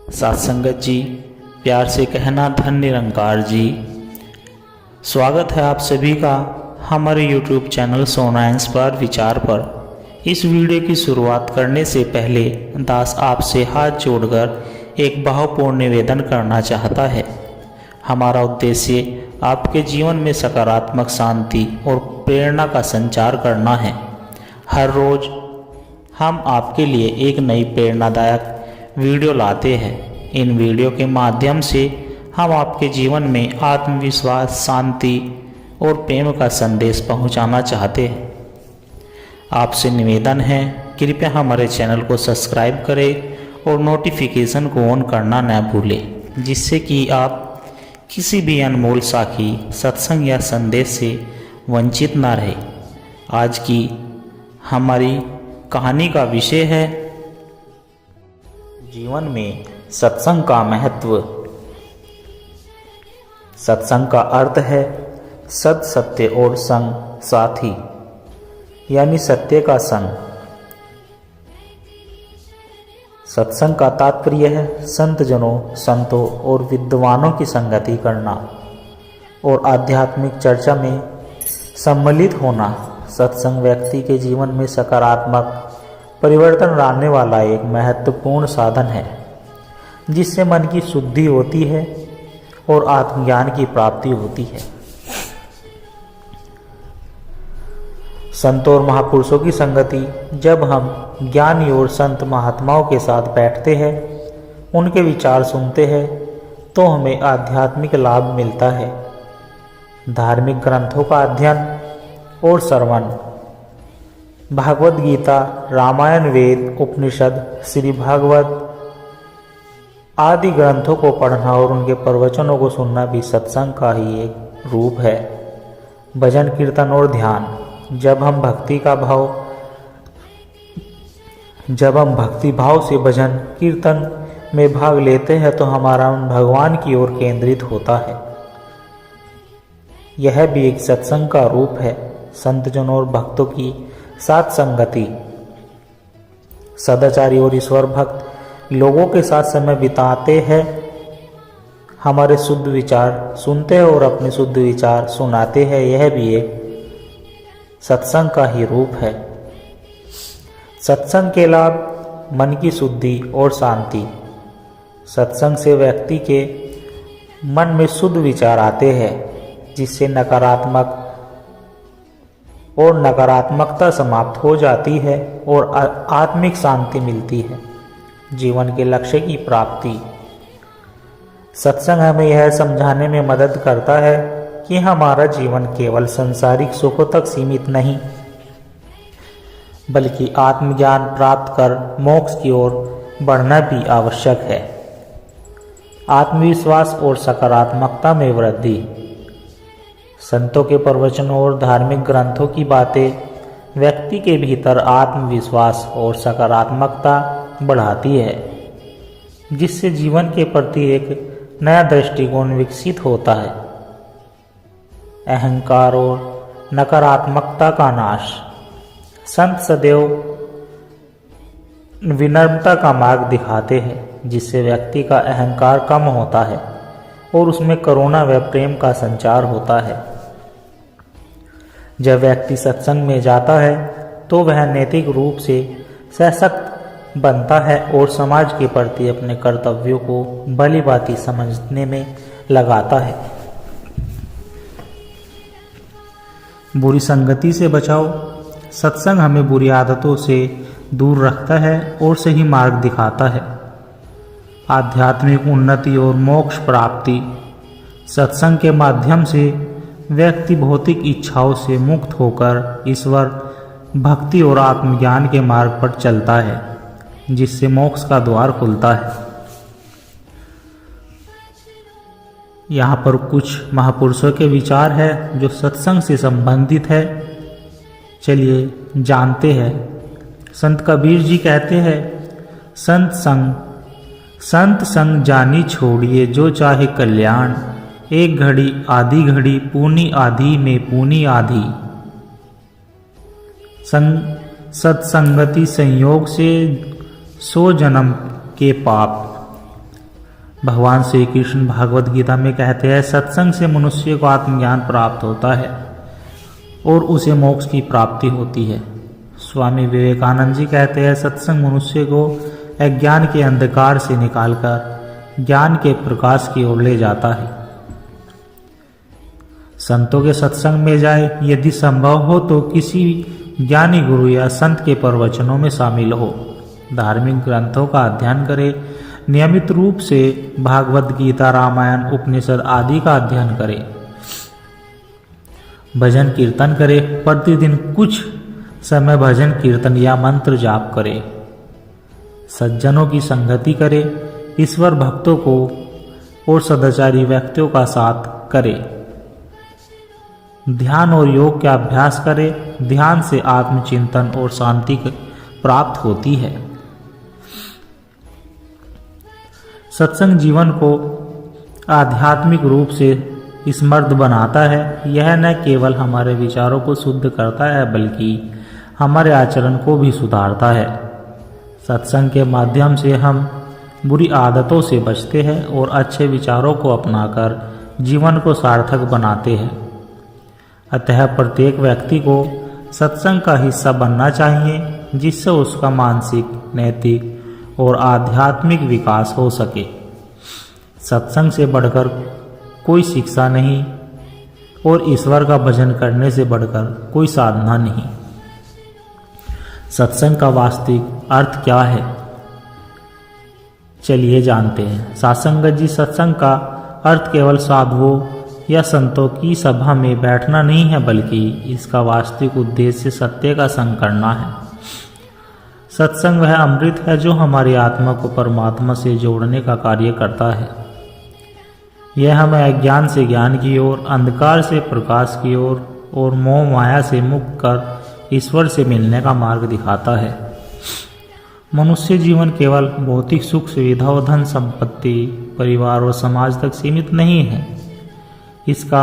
सत्संगत जी, प्यार से कहना धन निरंकार जी। स्वागत है आप सभी का हमारे YouTube चैनल सोना इंस्पायर विचार पर। इस वीडियो की शुरुआत करने से पहले दास आपसे हाथ जोड़कर एक भावपूर्ण निवेदन करना चाहता है। हमारा उद्देश्य आपके जीवन में सकारात्मक शांति और प्रेरणा का संचार करना है। हर रोज हम आपके लिए एक नई प्रेरणादायक वीडियो लाते हैं। इन वीडियो के माध्यम से हम आपके जीवन में आत्मविश्वास, शांति और प्रेम का संदेश पहुंचाना चाहते हैं। आपसे निवेदन है, कृपया हमारे चैनल को सब्सक्राइब करें और नोटिफिकेशन को ऑन करना न भूलें, जिससे कि आप किसी भी अनमोल साखी, सत्संग या संदेश से वंचित ना रहे। आज की हमारी कहानी का विषय है जीवन में सत्संग का महत्व। सत्संग का अर्थ है सत, सत्य और संग साथी, यानी सत्य का संग। सत्संग का तात्पर्य है संत जनों, संतों और विद्वानों की संगति करना और आध्यात्मिक चर्चा में सम्मिलित होना। सत्संग व्यक्ति के जीवन में सकारात्मक परिवर्तन लाने वाला एक महत्वपूर्ण साधन है, जिससे मन की शुद्धि होती है और आत्मज्ञान की प्राप्ति होती है। संतों और महापुरुषों की संगति, जब हम ज्ञानी और संत महात्माओं के साथ बैठते हैं, उनके विचार सुनते हैं, तो हमें आध्यात्मिक लाभ मिलता है। धार्मिक ग्रंथों का अध्ययन और श्रवण, भागवत गीता, रामायण, वेद, उपनिषद, श्री भागवत आदि ग्रंथों को पढ़ना और उनके प्रवचनों को सुनना भी सत्संग का ही एक रूप है। भजन, कीर्तन और ध्यान, जब हम भक्ति भाव से भजन कीर्तन में भाग लेते हैं, तो हमारा मन भगवान की ओर केंद्रित होता है। यह भी एक सत्संग का रूप है। संतजनों और भक्तों की साथ संगति, सदाचारी और ईश्वर भक्त लोगों के साथ समय बिताते हैं, हमारे शुद्ध विचार सुनते हैं और अपने शुद्ध विचार सुनाते हैं। यह भी एक सत्संग का ही रूप है। सत्संग के लाभ, मन की शुद्धि और शांति। सत्संग से व्यक्ति के मन में शुद्ध विचार आते हैं, जिससे नकारात्मकता समाप्त हो जाती है और आत्मिक शांति मिलती है। जीवन के लक्ष्य की प्राप्ति, सत्संग हमें यह समझाने में मदद करता है कि हमारा जीवन केवल सांसारिक सुखों तक सीमित नहीं, बल्कि आत्मज्ञान प्राप्त कर मोक्ष की ओर बढ़ना भी आवश्यक है। आत्मविश्वास और सकारात्मकता में वृद्धि, संतों के प्रवचनों और धार्मिक ग्रंथों की बातें व्यक्ति के भीतर आत्मविश्वास और सकारात्मकता बढ़ाती है, जिससे जीवन के प्रति एक नया दृष्टिकोण विकसित होता है। अहंकार और नकारात्मकता का नाश, संत सदैव विनम्रता का मार्ग दिखाते हैं, जिससे व्यक्ति का अहंकार कम होता है और उसमें करुणा व प्रेम का संचार होता है। जब व्यक्ति सत्संग में जाता है, तो वह नैतिक रूप से सशक्त बनता है और समाज के प्रति अपने कर्तव्यों को भली भांति समझने में लगाता है। बुरी संगति से बचाओ, सत्संग हमें बुरी आदतों से दूर रखता है और सही मार्ग दिखाता है। आध्यात्मिक उन्नति और मोक्ष प्राप्ति, सत्संग के माध्यम से व्यक्ति भौतिक इच्छाओं से मुक्त होकर ईश्वर भक्ति और आत्मज्ञान के मार्ग पर चलता है, जिससे मोक्ष का द्वार खुलता है। यहाँ पर कुछ महापुरुषों के विचार है जो सत्संग से संबंधित है। चलिए जानते हैं। संत कबीर जी कहते हैं, संत संग जानी छोड़िए जो चाहे कल्याण, एक घड़ी आधी घड़ी पूनी आधी में पूनी आधी। सत्संगति संयोग से 100 जन्म के पाप, भगवान श्री कृष्ण भागवत गीता में कहते हैं, सत्संग से मनुष्य को आत्मज्ञान प्राप्त होता है और उसे मोक्ष की प्राप्ति होती है। स्वामी विवेकानंद जी कहते हैं, सत्संग मनुष्य को अज्ञान के अंधकार से निकालकर ज्ञान के प्रकाश की ओर ले जाता है। संतों के सत्संग में जाए, यदि संभव हो तो किसी ज्ञानी गुरु या संत के प्रवचनों में शामिल हो, धार्मिक ग्रंथों का अध्ययन करे, नियमित रूप से भागवत गीता, रामायण, उपनिषद आदि का अध्ययन करे, भजन कीर्तन करे, प्रतिदिन कुछ समय भजन कीर्तन या मंत्र जाप करे, सज्जनों की संगति करे, ईश्वर भक्तों को और सदाचारी व्यक्तियों का साथ करे, ध्यान और योग का अभ्यास करे। ध्यान से आत्मचिंतन और शांति प्राप्त होती है। सत्संग जीवन को आध्यात्मिक रूप से समृद्ध बनाता है। यह न केवल हमारे विचारों को शुद्ध करता है बल्कि हमारे आचरण को भी सुधारता है। सत्संग के माध्यम से हम बुरी आदतों से बचते हैं और अच्छे विचारों को अपनाकर जीवन को सार्थक बनाते हैं। अतः प्रत्येक व्यक्ति को सत्संग का हिस्सा बनना चाहिए, जिससे उसका मानसिक, नैतिक और आध्यात्मिक विकास हो सके। सत्संग से बढ़कर कोई शिक्षा नहीं और ईश्वर का भजन करने से बढ़कर कोई साधना नहीं। सत्संग का वास्तविक अर्थ क्या है, चलिए जानते हैं। सासंगत जी, सत्संग का अर्थ केवल साधुओं या संतों की सभा में बैठना नहीं है, बल्कि इसका वास्तविक उद्देश्य सत्य का संग करना है। सत्संग वह अमृत है जो हमारी आत्मा को परमात्मा से जोड़ने का कार्य करता है। यह हमें अज्ञान से ज्ञान की ओर, अंधकार से प्रकाश की ओर और मोह माया से मुक्त कर ईश्वर से मिलने का मार्ग दिखाता है। मनुष्य जीवन केवल भौतिक सुख सुविधा और धन संपत्ति, परिवार और समाज तक सीमित नहीं है। इसका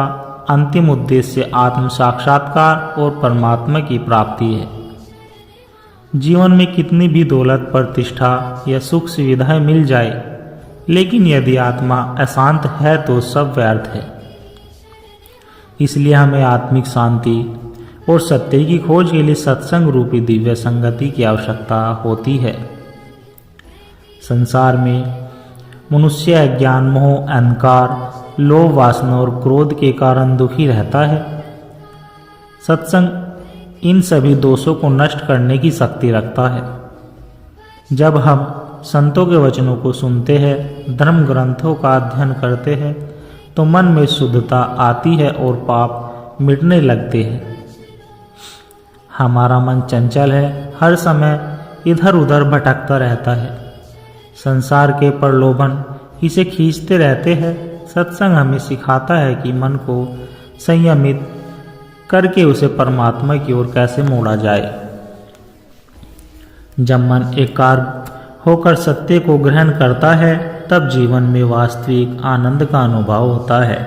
अंतिम उद्देश्य आत्म साक्षात्कार और परमात्मा की प्राप्ति है। जीवन में कितनी भी दौलत, प्रतिष्ठा या सुख सुविधाएं मिल जाए, लेकिन यदि आत्मा अशांत है तो सब व्यर्थ है। इसलिए हमें आत्मिक शांति और सत्य की खोज के लिए सत्संग रूपी दिव्य संगति की आवश्यकता होती है। संसार में मनुष्य अज्ञान, मोह, अहंकार, लोभ, वासना और क्रोध के कारण दुखी रहता है। सत्संग इन सभी दोषों को नष्ट करने की शक्ति रखता है। जब हम संतों के वचनों को सुनते हैं, धर्म ग्रंथों का अध्ययन करते हैं, तो मन में शुद्धता आती है और पाप मिटने लगते हैं। हमारा मन चंचल है, हर समय इधर उधर भटकता रहता है। संसार के प्रलोभन इसे खींचते रहते हैं। सत्संग हमें सिखाता है कि मन को संयमित करके उसे परमात्मा की ओर कैसे मोड़ा जाए। जब मन एकाग्र होकर सत्य को ग्रहण करता है, तब जीवन में वास्तविक आनंद का अनुभव होता है।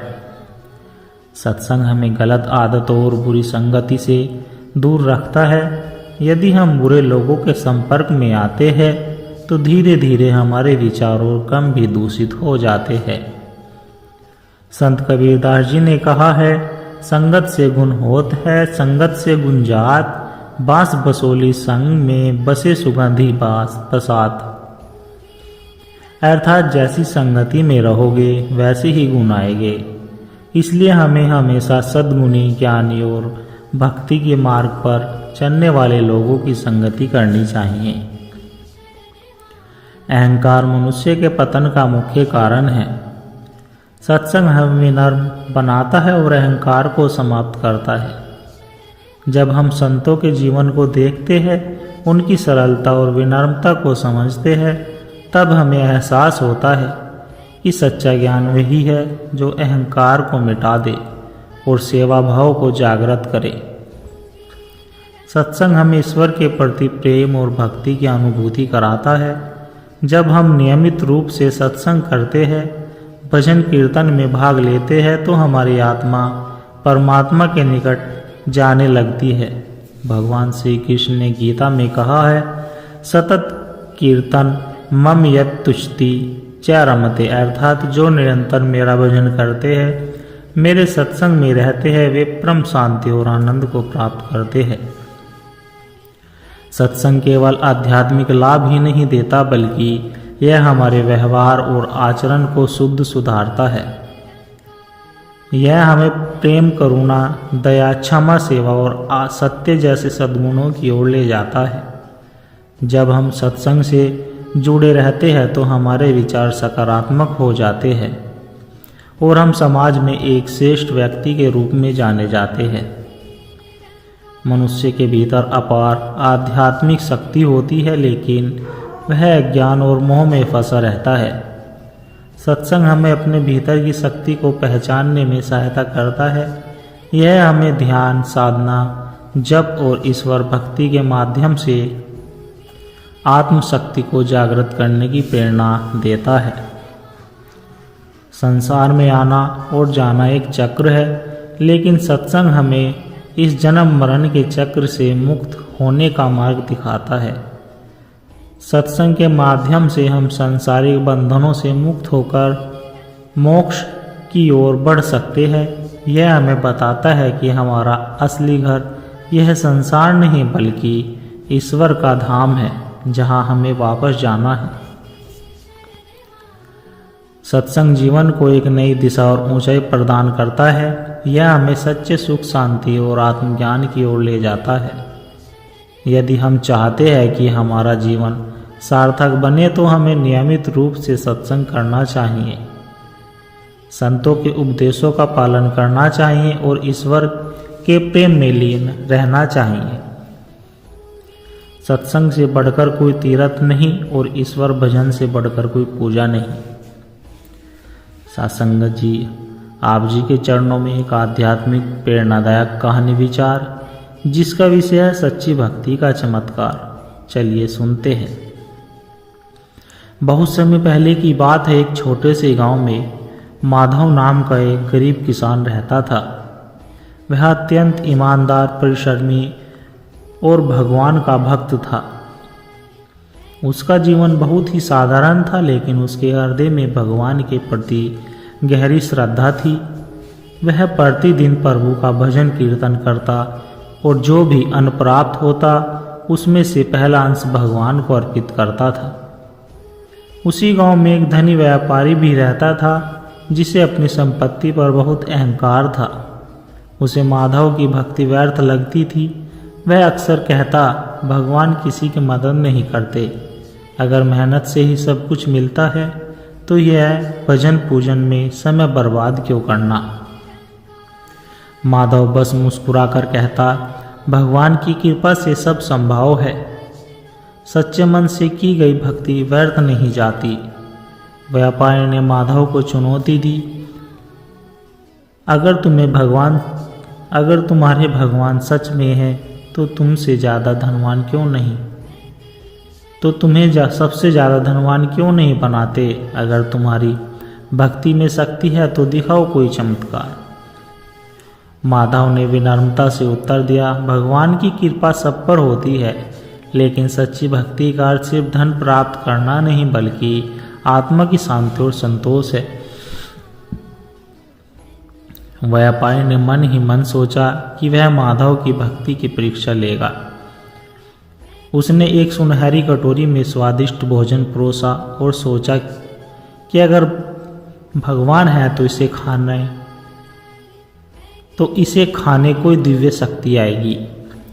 सत्संग हमें गलत आदतों और बुरी संगति से दूर रखता है। यदि हम बुरे लोगों के संपर्क में आते हैं, तो धीरे धीरे हमारे विचार और कर्म भी दूषित हो जाते हैं। संत कबीरदास जी ने कहा है, संगत से गुण होत है, संगत से गुण जात, बास बसोली संग में बसे सुगंधी बास बसात। अर्थात जैसी संगति में रहोगे वैसे ही गुण आएंगे। इसलिए हमें हमेशा सद्गुणी, ज्ञानी और भक्ति के मार्ग पर चलने वाले लोगों की संगति करनी चाहिए। अहंकार मनुष्य के पतन का मुख्य कारण है। सत्संग हमें नर्म बनाता है और अहंकार को समाप्त करता है। जब हम संतों के जीवन को देखते हैं, उनकी सरलता और विनम्रता को समझते हैं, तब हमें एहसास होता है कि सच्चा ज्ञान वही है जो अहंकार को मिटा दे और सेवा भाव को जागृत करे। सत्संग हमें ईश्वर के प्रति प्रेम और भक्ति की अनुभूति कराता है। जब हम नियमित रूप से सत्संग करते हैं, भजन कीर्तन में भाग लेते हैं, तो हमारी आत्मा परमात्मा के निकट जाने लगती है। भगवान श्री कृष्ण ने गीता में कहा है, सतत कीर्तन मम यत तुष्टि च रमते, अर्थात जो निरंतर मेरा भजन करते हैं, मेरे सत्संग में रहते हैं, वे परम शांति और आनंद को प्राप्त करते हैं। सत्संग केवल आध्यात्मिक लाभ ही नहीं देता, बल्कि यह हमारे व्यवहार और आचरण को शुद्ध सुधारता है। यह हमें प्रेम, करुणा, दया, क्षमा, सेवा और सत्य जैसे सद्गुणों की ओर ले जाता है। जब हम सत्संग से जुड़े रहते हैं तो हमारे विचार सकारात्मक हो जाते हैं और हम समाज में एक श्रेष्ठ व्यक्ति के रूप में जाने जाते हैं। मनुष्य के भीतर अपार आध्यात्मिक शक्ति होती है, लेकिन वह अज्ञान और मोह में फंसा रहता है। सत्संग हमें अपने भीतर की शक्ति को पहचानने में सहायता करता है। यह हमें ध्यान, साधना, जप और ईश्वर भक्ति के माध्यम से आत्मशक्ति को जागृत करने की प्रेरणा देता है। संसार में आना और जाना एक चक्र है, लेकिन सत्संग हमें इस जन्म मरण के चक्र से मुक्त होने का मार्ग दिखाता है। सत्संग के माध्यम से हम सांसारिक बंधनों से मुक्त होकर मोक्ष की ओर बढ़ सकते हैं। यह हमें बताता है कि हमारा असली घर यह संसार नहीं, बल्कि ईश्वर का धाम है, जहां हमें वापस जाना है। सत्संग जीवन को एक नई दिशा और ऊंचाई प्रदान करता है। यह हमें सच्चे सुख, शांति और आत्मज्ञान की ओर ले जाता है। यदि हम चाहते हैं कि हमारा जीवन सार्थक बने तो हमें नियमित रूप से सत्संग करना चाहिए, संतों के उपदेशों का पालन करना चाहिए और ईश्वर के प्रेम में लीन रहना चाहिए। सत्संग से बढ़कर कोई तीर्थ नहीं और ईश्वर भजन से बढ़कर कोई पूजा नहीं। सासंगत जी, आप जी के चरणों में एक आध्यात्मिक प्रेरणादायक कहानी विचार, जिसका विषय है सच्ची भक्ति का चमत्कार। चलिए सुनते हैं। बहुत समय पहले की बात है। एक छोटे से गांव में माधव नाम का एक गरीब किसान रहता था। वह अत्यंत ईमानदार, परिश्रमी और भगवान का भक्त था। उसका जीवन बहुत ही साधारण था, लेकिन उसके हृदय में भगवान के प्रति गहरी श्रद्धा थी। वह प्रतिदिन प्रभु का भजन कीर्तन करता और जो भी अन्न प्राप्त होता उसमें से पहला अंश भगवान को अर्पित करता था। उसी गांव में एक धनी व्यापारी भी रहता था, जिसे अपनी संपत्ति पर बहुत अहंकार था। उसे माधव की भक्ति व्यर्थ लगती थी। वह अक्सर कहता, भगवान किसी की मदद नहीं करते। अगर मेहनत से ही सब कुछ मिलता है तो यह भजन पूजन में समय बर्बाद क्यों करना। माधव बस मुस्कुराकर कहता, भगवान की कृपा से सब संभव है। सच्चे मन से की गई भक्ति व्यर्थ नहीं जाती। व्यापारी ने माधव को चुनौती दी, अगर तुम्हारे भगवान सच में है तो तुमसे ज़्यादा धनवान क्यों नहीं, तो तुम्हें सबसे ज़्यादा धनवान क्यों नहीं बनाते। अगर तुम्हारी भक्ति में शक्ति है तो दिखाओ कोई चमत्कार। माधव ने विनम्रता से उत्तर दिया, भगवान की कृपा सब पर होती है, लेकिन सच्ची भक्ति का अर्थ सिर्फ धन प्राप्त करना नहीं, बल्कि आत्मा की शांति और संतोष है। व्यापारी ने मन ही मन सोचा कि वह माधव की भक्ति की परीक्षा लेगा। उसने एक सुनहरी कटोरी में स्वादिष्ट भोजन परोसा और सोचा कि अगर भगवान है तो इसे खाने कोई दिव्य शक्ति आएगी।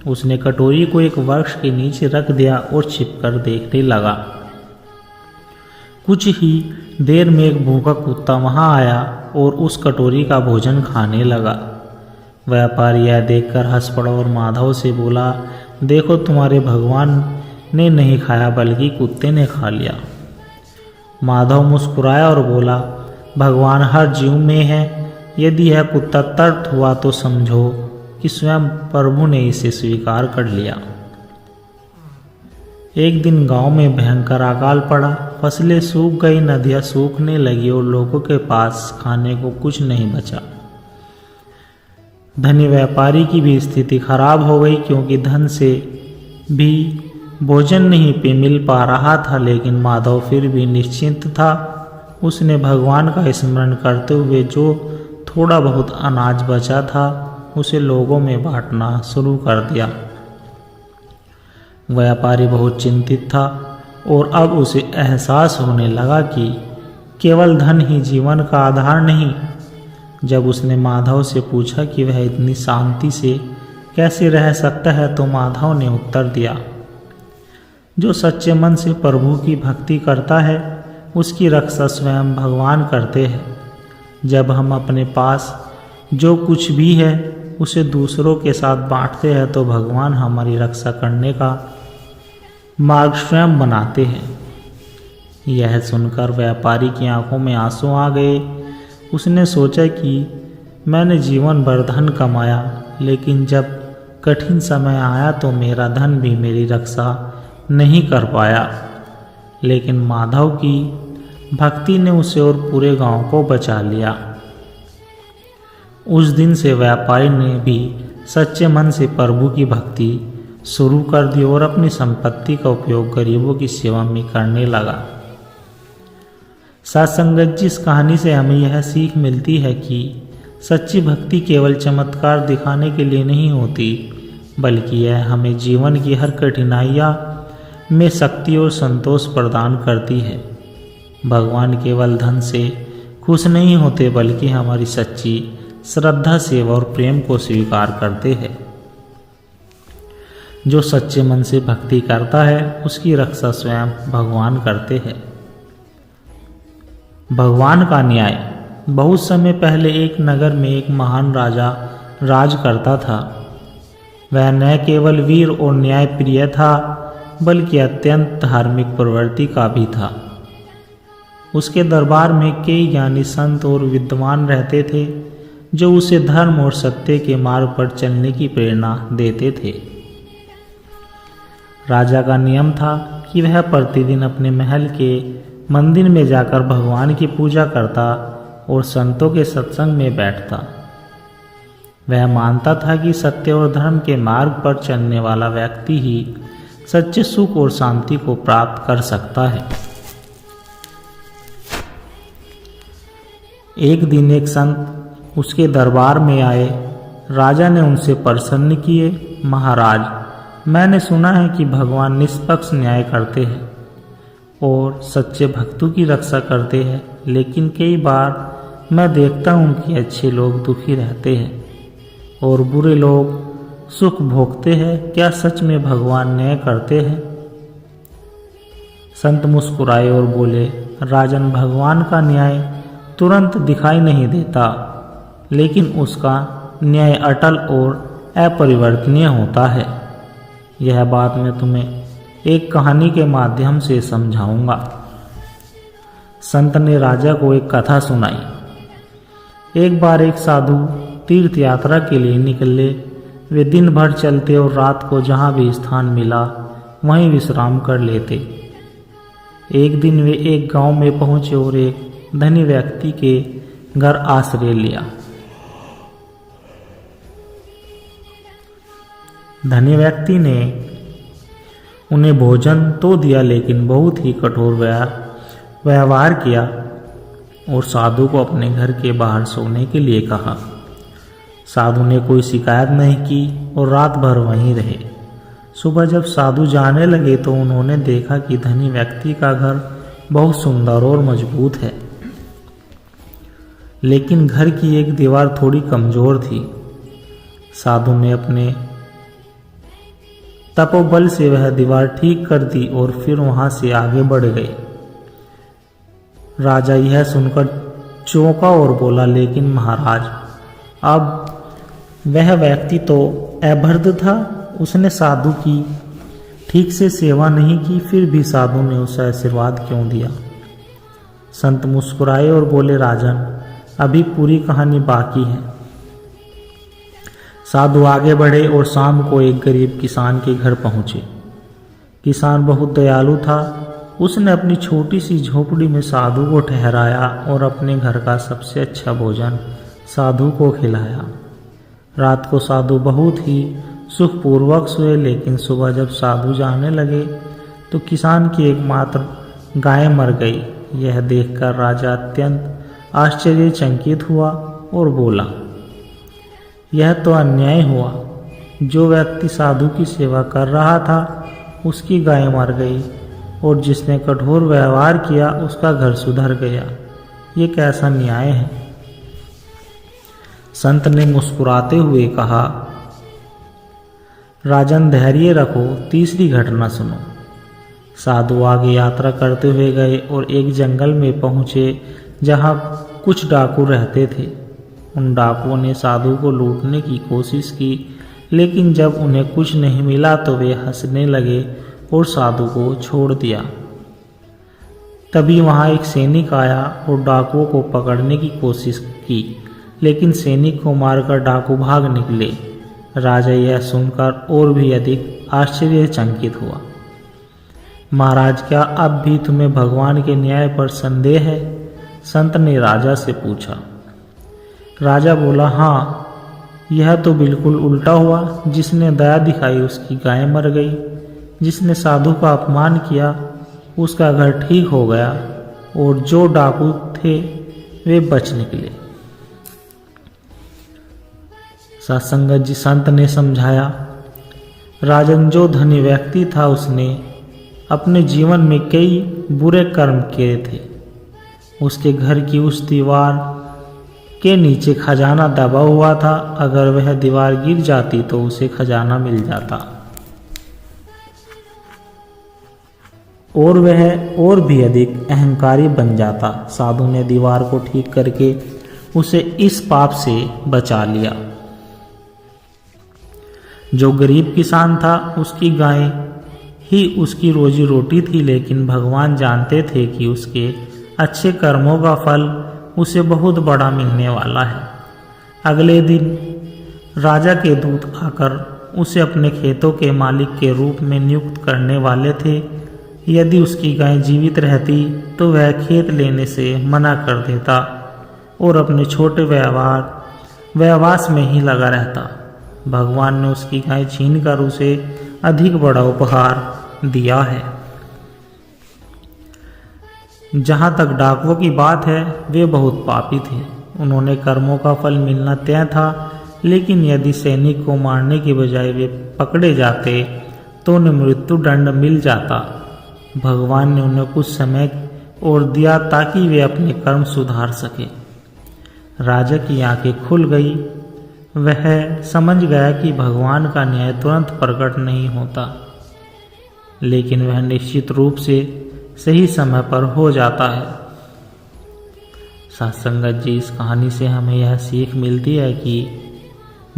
उसने कटोरी को एक वृक्ष के नीचे रख दिया और छिपकर देखने लगा। कुछ ही देर में एक भूखा कुत्ता वहां आया और उस कटोरी का भोजन खाने लगा। व्यापारी यह देखकर हंस पड़ा और माधव से बोला, देखो तुम्हारे भगवान ने नहीं खाया बल्कि कुत्ते ने खा लिया। माधव मुस्कुराया और बोला, भगवान हर जीव में है। यदि यह कुत्ता तृप्त हुआ तो समझो कि स्वयं प्रभु ने इसे स्वीकार कर लिया। एक दिन गांव में भयंकर अकाल पड़ा। फसलें सूख गई, नदियां सूखने लगी और लोगों के पास खाने को कुछ नहीं बचा। धनी व्यापारी की भी स्थिति खराब हो गई, क्योंकि धन से भी भोजन नहीं मिल पा रहा था। लेकिन माधव फिर भी निश्चिंत था। उसने भगवान का स्मरण करते हुए जो थोड़ा बहुत अनाज बचा था उसे लोगों में बांटना शुरू कर दिया। व्यापारी बहुत चिंतित था और अब उसे एहसास होने लगा कि केवल धन ही जीवन का आधार नहीं। जब उसने माधव से पूछा कि वह इतनी शांति से कैसे रह सकता है तो माधव ने उत्तर दिया, जो सच्चे मन से प्रभु की भक्ति करता है उसकी रक्षा स्वयं भगवान करते हैं। जब हम अपने पास जो कुछ भी है उसे दूसरों के साथ बांटते हैं तो भगवान हमारी रक्षा करने का मार्ग स्वयं बनाते हैं। यह सुनकर व्यापारी की आंखों में आंसू आ गए। उसने सोचा कि मैंने जीवन भर धन कमाया, लेकिन जब कठिन समय आया तो मेरा धन भी मेरी रक्षा नहीं कर पाया। लेकिन माधव की भक्ति ने उसे और पूरे गांव को बचा लिया। उस दिन से व्यापारी ने भी सच्चे मन से प्रभु की भक्ति शुरू कर दी और अपनी संपत्ति का उपयोग गरीबों की सेवा में करने लगा। सत्संगत जी, इस कहानी से हमें यह सीख मिलती है कि सच्ची भक्ति केवल चमत्कार दिखाने के लिए नहीं होती, बल्कि यह हमें जीवन की हर कठिनाइयाँ में शक्ति और संतोष प्रदान करती है। भगवान केवल धन से खुश नहीं होते, बल्कि हमारी सच्ची श्रद्धा, सेवा और प्रेम को स्वीकार करते हैं। जो सच्चे मन से भक्ति करता है उसकी रक्षा स्वयं भगवान करते हैं। भगवान का न्याय। बहुत समय पहले एक नगर में एक महान राजा राज करता था। वह न केवल वीर और न्यायप्रिय था, बल्कि अत्यंत धार्मिक प्रवृत्ति का भी था। उसके दरबार में कई ज्ञानी संत और विद्वान रहते थे, जो उसे धर्म और सत्य के मार्ग पर चलने की प्रेरणा देते थे। राजा का नियम था कि वह प्रतिदिन अपने महल के मंदिर में जाकर भगवान की पूजा करता और संतों के सत्संग में बैठता। वह मानता था कि सत्य और धर्म के मार्ग पर चलने वाला व्यक्ति ही सच्चे सुख और शांति को प्राप्त कर सकता है। एक दिन एक संत उसके दरबार में आए। राजा ने उनसे प्रसन्न किए, महाराज, मैंने सुना है कि भगवान निष्पक्ष न्याय करते हैं और सच्चे भक्तों की रक्षा करते हैं, लेकिन कई बार मैं देखता हूँ कि अच्छे लोग दुखी रहते हैं और बुरे लोग सुख भोगते हैं। क्या सच में भगवान न्याय करते हैं? संत मुस्कुराए और बोले, राजन, भगवान का न्याय तुरंत दिखाई नहीं देता, लेकिन उसका न्याय अटल और अपरिवर्तनीय होता है। यह बात मैं तुम्हें एक कहानी के माध्यम से समझाऊंगा। संत ने राजा को एक कथा सुनाई। एक बार एक साधु तीर्थ यात्रा के लिए निकले। वे दिन भर चलते और रात को जहाँ भी स्थान मिला वहीं विश्राम कर लेते। एक दिन वे एक गांव में पहुंचे और एक धनी व्यक्ति के घर आश्रय लिया। धनी व्यक्ति ने उन्हें भोजन तो दिया, लेकिन बहुत ही कठोर व्यवहार किया और साधु को अपने घर के बाहर सोने के लिए कहा। साधु ने कोई शिकायत नहीं की और रात भर वहीं रहे। सुबह जब साधु जाने लगे तो उन्होंने देखा कि धनी व्यक्ति का घर बहुत सुंदर और मजबूत है, लेकिन घर की एक दीवार थोड़ी कमजोर थी। साधु ने अपने तपोबल से वह दीवार ठीक कर दी और फिर वहां से आगे बढ़ गए। राजा यह सुनकर चौंका और बोला, लेकिन महाराज, अब वह व्यक्ति तो अभद्र था। उसने साधु की ठीक से सेवा नहीं की, फिर भी साधु ने उसे आशीर्वाद क्यों दिया? संत मुस्कुराए और बोले, राजन, अभी पूरी कहानी बाकी है। साधु आगे बढ़े और शाम को एक गरीब किसान के घर पहुंचे। किसान बहुत दयालु था। उसने अपनी छोटी सी झोपड़ी में साधु को ठहराया और अपने घर का सबसे अच्छा भोजन साधु को खिलाया। रात को साधु बहुत ही सुखपूर्वक सोए, लेकिन सुबह जब साधु जाने लगे तो किसान की एकमात्र गाय मर गई। यह देखकर राजा अत्यंत आश्चर्यचकित हुआ और बोला, यह तो अन्याय हुआ। जो व्यक्ति साधु की सेवा कर रहा था उसकी गाय मर गई और जिसने कठोर व्यवहार किया उसका घर सुधर गया। ये कैसा न्याय है? संत ने मुस्कुराते हुए कहा, राजन धैर्य रखो, तीसरी घटना सुनो। साधु आगे यात्रा करते हुए गए और एक जंगल में पहुंचे जहां कुछ डाकू रहते थे। उन डाकुओं ने साधु को लूटने की कोशिश की, लेकिन जब उन्हें कुछ नहीं मिला तो वे हंसने लगे और साधु को छोड़ दिया। तभी वहां एक सैनिक आया और डाकुओं को पकड़ने की कोशिश की, लेकिन सैनिक को मारकर डाकू भाग निकले। राजा यह सुनकर और भी अधिक आश्चर्यचकित हुआ। महाराज, क्या अब भी तुम्हें भगवान के न्याय पर संदेह है? संत ने राजा से पूछा। राजा बोला, हाँ, यह तो बिल्कुल उल्टा हुआ। जिसने दया दिखाई उसकी गाय मर गई, जिसने साधु का अपमान किया उसका घर ठीक हो गया और जो डाकू थे वे बच निकले। सत्संगत जी, संत ने समझाया, राजन, जो धनी व्यक्ति था उसने अपने जीवन में कई बुरे कर्म किए थे। उसके घर की उस दीवार के नीचे खजाना दबा हुआ था। अगर वह दीवार गिर जाती तो उसे खजाना मिल जाता और वह और भी अधिक अहंकारी बन जाता। साधु ने दीवार को ठीक करके उसे इस पाप से बचा लिया। जो गरीब किसान था उसकी गाय ही उसकी रोजी रोटी थी, लेकिन भगवान जानते थे कि उसके अच्छे कर्मों का फल उसे बहुत बड़ा मिलने वाला है। अगले दिन राजा के दूत आकर उसे अपने खेतों के मालिक के रूप में नियुक्त करने वाले थे। यदि उसकी गाय जीवित रहती तो वह खेत लेने से मना कर देता और अपने छोटे व्यवहास में ही लगा रहता। भगवान ने उसकी गाय छीनकर उसे अधिक बड़ा उपहार दिया है। जहाँ तक डाकुओं की बात है, वे बहुत पापी थे। उन्होंने कर्मों का फल मिलना तय था, लेकिन यदि सैनिक को मारने के बजाय वे पकड़े जाते तो उन्हें मृत्यु दंड मिल जाता। भगवान ने उन्हें कुछ समय और दिया ताकि वे अपने कर्म सुधार सके। राजा की आंखें खुल गई। वह समझ गया कि भगवान का न्याय तुरंत प्रकट नहीं होता, लेकिन वह निश्चित रूप से सही समय पर हो जाता है। सत्संगत जी, इस कहानी से हमें यह सीख मिलती है कि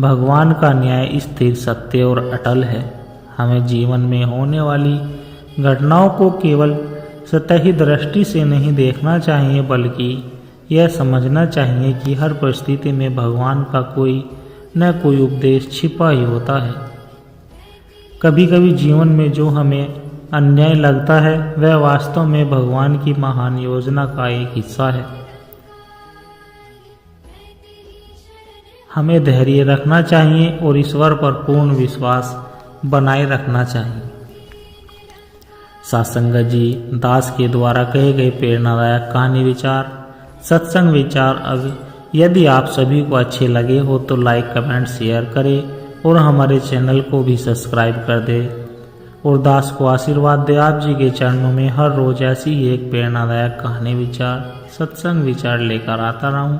भगवान का न्याय स्थिर, सत्य और अटल है। हमें जीवन में होने वाली घटनाओं को केवल सतही दृष्टि से नहीं देखना चाहिए, बल्कि यह समझना चाहिए कि हर परिस्थिति में भगवान का कोई न कोई उपदेश छिपा ही होता है। कभी कभी जीवन में जो हमें अन्याय लगता है वह वास्तव में भगवान की महान योजना का एक हिस्सा है। हमें धैर्य रखना चाहिए और ईश्वर पर पूर्ण विश्वास बनाए रखना चाहिए। सत्संगत जी, दास के द्वारा कहे गए प्रेरणादायक कहानी विचार, सत्संग विचार अब यदि आप सभी को अच्छे लगे हो तो लाइक, कमेंट, शेयर करें और हमारे चैनल को भी सब्सक्राइब कर दें और दास को आशीर्वाद दे। आप जी के चरणों में हर रोज ऐसी ही एक प्रेरणादायक कहानी विचार, सत्संग विचार लेकर आता रहूं।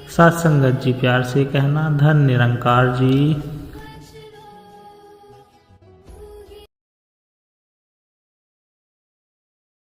सत्संगत जी, प्यार से कहना, धन निरंकार जी।